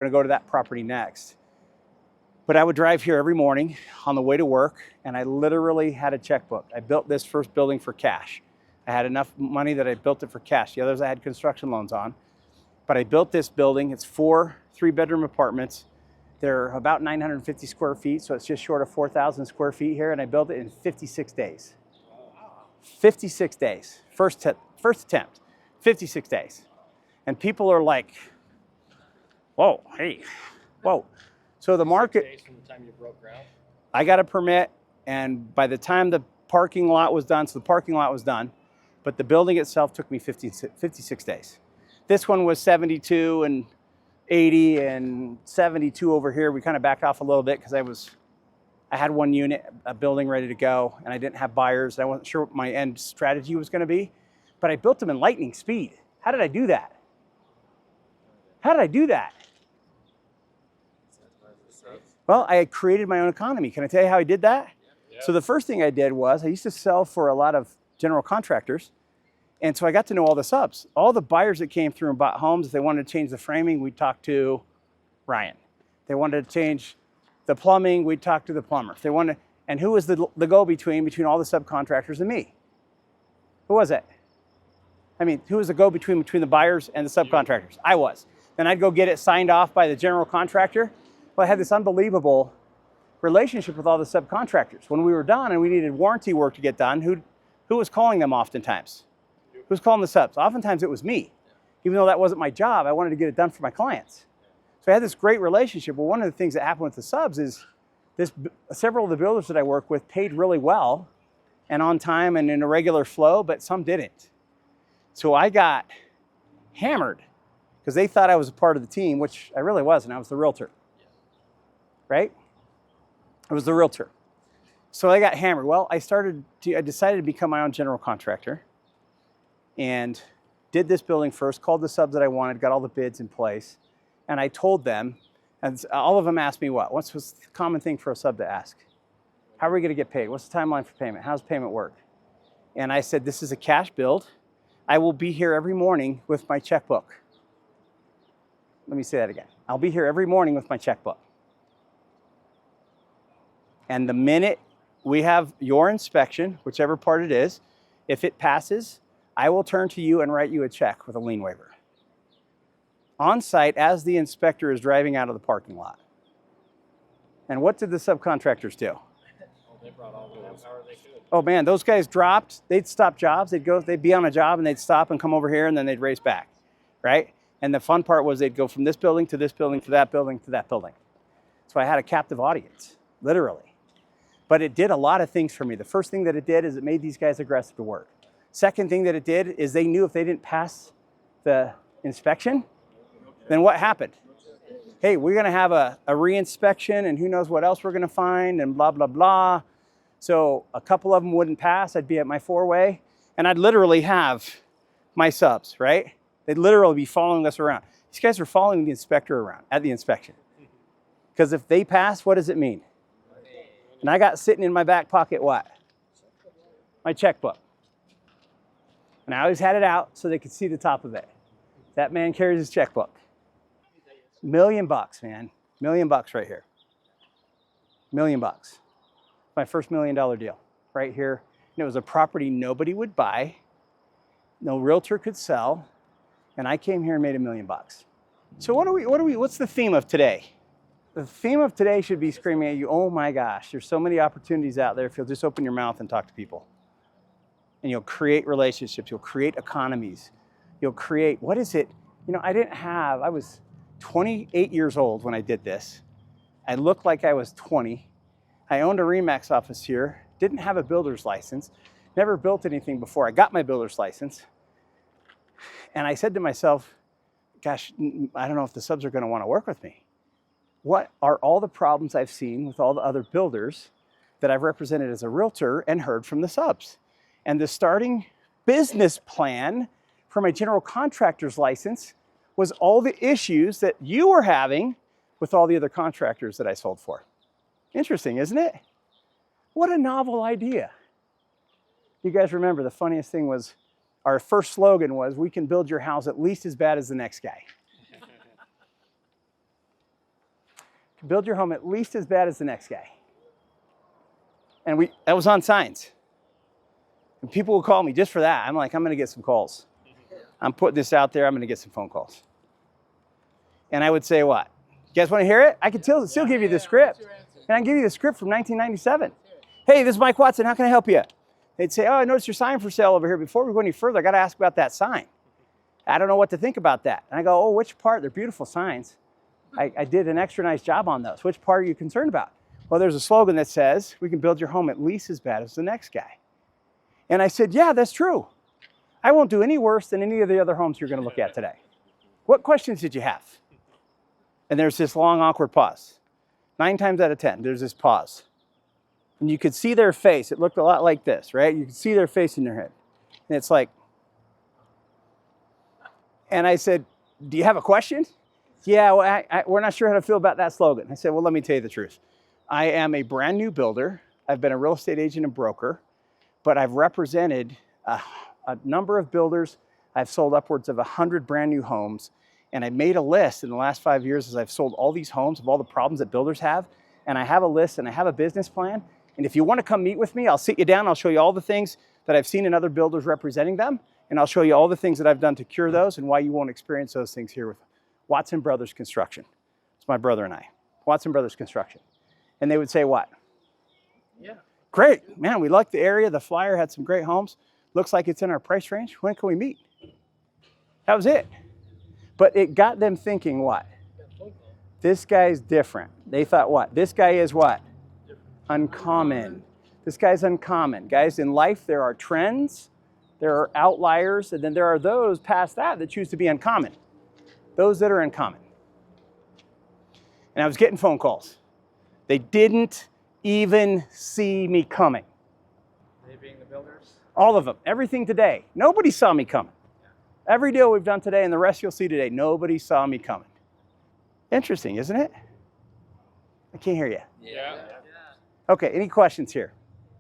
going to go to that property next. But I would drive here every morning on the way to work, and I literally had a checkbook. I built this first building for cash. I had enough money that I built it for cash. The others I had construction loans on. But I built this building. It's 4 3-bedroom apartments. They're about 950 square feet, so it's just short of 4,000 square feet here, and I built it in 56 days. 56 days. First attempt. 56 days. And people are like, whoa, hey, whoa. So the market, days from the time you broke ground? I got a permit, and by the time the parking lot was done, so the parking lot was done, but the building itself took me 56 days. This one was 72 and 80 and 72 over here. We kind of backed off a little bit because I had one unit, a building ready to go, and I didn't have buyers. I wasn't sure what my end strategy was going to be, but I built them in lightning speed. How did I do that? How did I do that? Well, I had created my own economy. Can I tell you how I did that? Yeah. So the first thing I did was I used to sell for a lot of general contractors. And so I got to know all the subs. All the buyers that came through and bought homes, if they wanted to change the framing, we'd talk to Ryan. They wanted to change the plumbing, we'd talk to the plumber. If they wanted, and who was the go-between all the subcontractors and me? Who was it? I mean, who was the go-between the buyers and the subcontractors? I was. Then I'd go get it signed off by the general contractor. Well, I had this unbelievable relationship with all the subcontractors. When we were done and we needed warranty work to get done, who was calling them oftentimes? Who was calling the subs? Oftentimes it was me. Even though that wasn't my job, I wanted to get it done for my clients. So I had this great relationship. Well, one of the things that happened with the subs is several of the builders that I work with paid really well and on time and in a regular flow, but some didn't. So I got hammered because they thought I was a part of the team, which I really wasn't. I was the realtor. Right? I was the realtor. So I got hammered. Well, I decided to become my own general contractor and did this building first, called the subs that I wanted, got all the bids in place. And I told them, and all of them asked me what's the common thing for a sub to ask? How are we going to get paid? What's the timeline for payment? How does payment work? And I said, this is a cash build. I will be here every morning with my checkbook. Let me say that again. I'll be here every morning with my checkbook. And the minute we have your inspection, whichever part it is, if it passes, I will turn to you and write you a check with a lien waiver. On site as the inspector is driving out of the parking lot. And what did the subcontractors do? They brought all the power they could. Oh man, those guys dropped, they'd stop jobs, they'd be on a job and they'd stop and come over here and then they'd race back, right? And the fun part was they'd go from this building to this building to that building to that building. So I had a captive audience, literally. But it did a lot of things for me. The first thing that it did is it made these guys aggressive to work. Second thing that it did is they knew if they didn't pass the inspection, then what happened? Hey, we're gonna have a re-inspection and who knows what else we're gonna find and blah, blah, blah. So a couple of them wouldn't pass. I'd be at my 4-way and I'd literally have my subs, right? They'd literally be following us around. These guys are following the inspector around at the inspection. Because if they pass, what does it mean? And I got sitting in my back pocket what? My checkbook. And I always had it out so they could see the top of it. That man carries his checkbook. $1 million, man. $1 million right here. $1 million. My first $1 million deal right here. And it was a property nobody would buy. No realtor could sell. And I came here and made $1 million. So what's the theme of today? The theme of today should be screaming at you, oh my gosh, there's so many opportunities out there if you'll just open your mouth and talk to people. And you'll create relationships, you'll create economies, you'll create, what is it? You know, I was 28 years old when I did this. I looked like I was 20. I owned a RE/MAX office here, didn't have a builder's license, never built anything before I got my builder's license. And I said to myself, gosh, I don't know if the subs are gonna wanna work with me. What are all the problems I've seen with all the other builders that I've represented as a realtor and heard from the subs? And the starting business plan for my general contractor's license was all the issues that you were having with all the other contractors that I sold for. Interesting, isn't it? What a novel idea. You guys remember the funniest thing was our first slogan was, we can build your house at least as bad as the next guy. build your home at least as bad as the next guy. And that was on signs. And people will call me just for that. I'm like, I'm going to get some calls. I'm putting this out there. I'm going to get some phone calls. And I would say, what? You guys want to hear it? I can still give you the script. And I can give you the script from 1997. Hey, this is Mike Watson. How can I help you? They'd say, oh, I noticed your sign for sale over here. Before we go any further, I got to ask about that sign. I don't know what to think about that. And I go, oh, which part? They're beautiful signs. I did an extra nice job on those. Which part are you concerned about? Well, there's a slogan that says, we can build your home at least as bad as the next guy. And I said, yeah, that's true. I won't do any worse than any of the other homes you're going to look at today. What questions did you have? And there's this long, awkward pause. 9 times out of 10, there's this pause. And you could see their face. It looked a lot like this, right? You could see their face in their head. And it's like, and I said, do you have a question? Yeah, well, we're not sure how to feel about that slogan. I said, well, let me tell you the truth. I am a brand new builder. I've been a real estate agent and broker, but I've represented a number of builders. I've sold upwards of 100 brand new homes. And I made a list in the last 5 years as I've sold all these homes of all the problems that builders have. And I have a list and I have a business plan. And if you want to come meet with me, I'll sit you down. I'll show you all the things that I've seen in other builders representing them. And I'll show you all the things that I've done to cure those and why you won't experience those things here with Watson Brothers Construction. It's my brother and I. Watson Brothers Construction. And they would say what? Yeah. Great. Man, we like the area. The flyer had some great homes. Looks like it's in our price range. When can we meet? That was it. But it got them thinking what? This guy's different. They thought what? This guy is what? Uncommon. This guy's uncommon. Guys, in life there are trends, there are outliers, and then there are those past that choose to be uncommon. Those that are uncommon. And I was getting phone calls. They didn't even see me coming. They being the builders? All of them. Everything today. Nobody saw me coming. Every deal we've done today and the rest you'll see today, nobody saw me coming. Interesting, isn't it? I can't hear you. Yeah. Okay, any questions here?